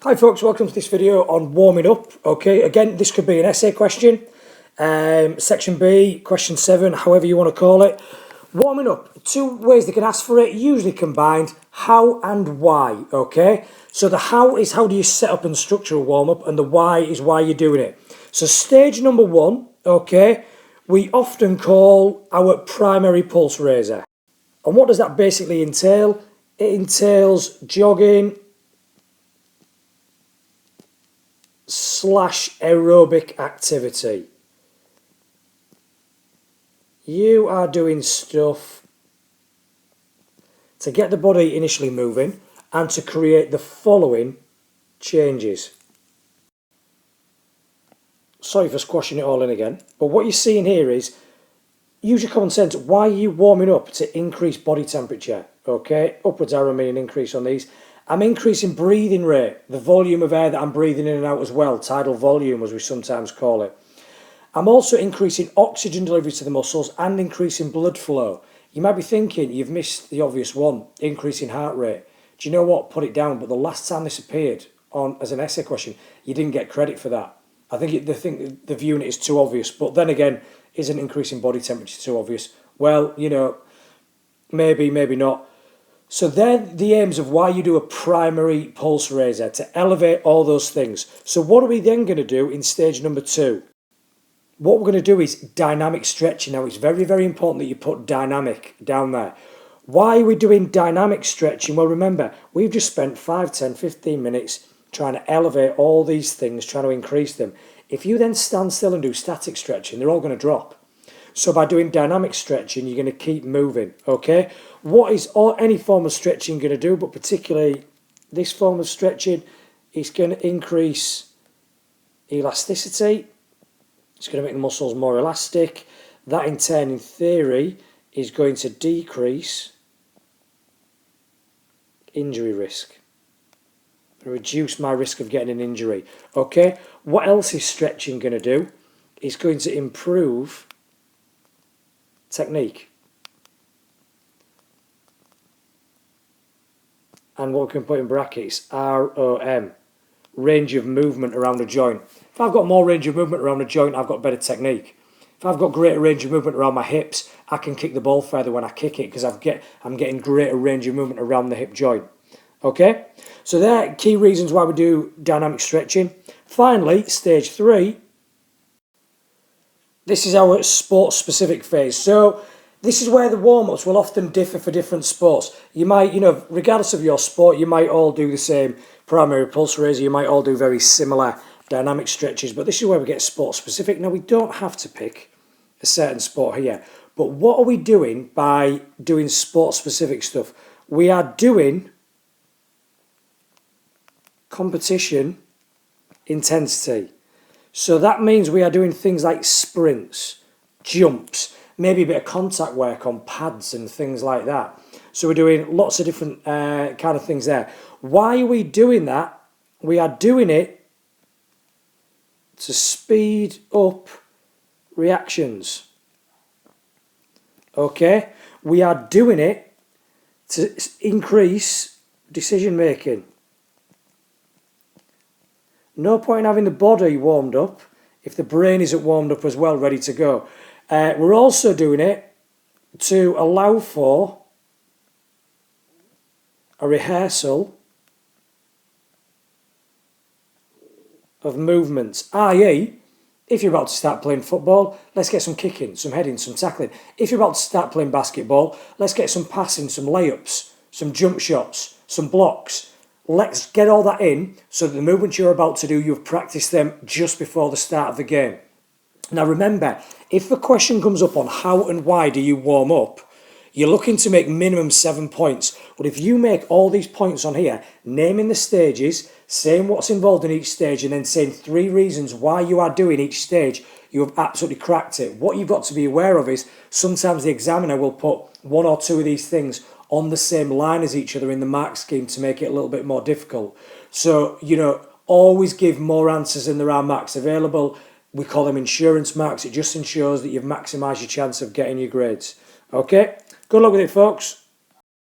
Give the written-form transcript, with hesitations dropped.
Hi folks, welcome to this video on warming up. Okay, again, this could be an essay question, section B, question 7, however you want to call it. Warming up, two ways they can ask for it, usually combined, how and why, okay? So the how is how do you set up and structure a warm-up, and the why is why you're doing it. So stage number 1, okay, we often call our primary pulse raiser. And what does that basically entail? It entails jogging / aerobic activity. You are doing stuff to get the body initially moving and to create the following changes. Sorry for squashing it all in again, but what you're seeing here is, use your common sense. Why are you warming up? To increase body temperature, okay? Upwards arrow meaning increase on these. I'm increasing breathing rate, the volume of air that I'm breathing in and out as well, tidal volume as we sometimes call it. I'm also increasing oxygen delivery to the muscles and increasing blood flow. You might be thinking you've missed the obvious one, increasing heart rate. Do you know what? Put it down, but the last time this appeared on as an essay question, you didn't get credit for that. I think they think the viewing it is too obvious, but then again, isn't increasing body temperature too obvious? Well, you know, maybe, maybe not. So they're the aims of why you do a primary pulse raiser, to elevate all those things. So what are we then going to do in stage number 2? What we're going to do is dynamic stretching. Now, it's very, very important that you put dynamic down there. Why are we doing dynamic stretching? Well, remember, we've just spent 5, 10, 15 minutes trying to elevate all these things, trying to increase them. If you then stand still and do static stretching, they're all going to drop. So by doing dynamic stretching, you're going to keep moving, okay? What is any form of stretching going to do, but particularly this form of stretching, it's going to increase elasticity. It's going to make the muscles more elastic. That in turn, in theory, is going to decrease injury risk. Reduce my risk of getting an injury, okay? What else is stretching going to do? It's going to improve technique. And what we can put in brackets, ROM, range of movement around a joint. If I've got more range of movement around a joint, I've got better technique. If I've got greater range of movement around my hips, I can kick the ball further when I kick it because I'm getting greater range of movement around the hip joint. Okay? So there are key reasons why we do dynamic stretching. Finally, stage 3. This is our sport-specific phase. So this is where the warm-ups will often differ for different sports. You might, regardless of your sport, you might all do the same primary pulse raiser. You might all do very similar dynamic stretches. But this is where we get sport-specific. Now, we don't have to pick a certain sport here. But what are we doing by doing sport-specific stuff? We are doing competition intensity. So that means we are doing things like sprints, jumps, maybe a bit of contact work on pads and things like that. So we're doing lots of different kind of things there. Why are we doing that? We are doing it to speed up reactions. Okay? We are doing it to increase decision making. No point in having the body warmed up if the brain isn't warmed up as well, ready to go. We're also doing it to allow for a rehearsal of movements, i.e., if you're about to start playing football, let's get some kicking, some heading, some tackling. If you're about to start playing basketball, let's get some passing, some layups, some jump shots, some blocks. Let's get all that in so that the movements you're about to do, you've practiced them just before the start of the game. Now remember, if the question comes up on how and why do you warm up, you're looking to make minimum 7 points. But if you make all these points on here, naming the stages, saying what's involved in each stage, and then saying 3 reasons why you are doing each stage, you have absolutely cracked it. What you've got to be aware of is sometimes the examiner will put 1 or 2 of these things on the same line as each other in the mark scheme to make it a little bit more difficult. So, always give more answers than there are marks available. We call them insurance marks. It just ensures that you've maximised your chance of getting your grades. Okay? Good luck with it, folks.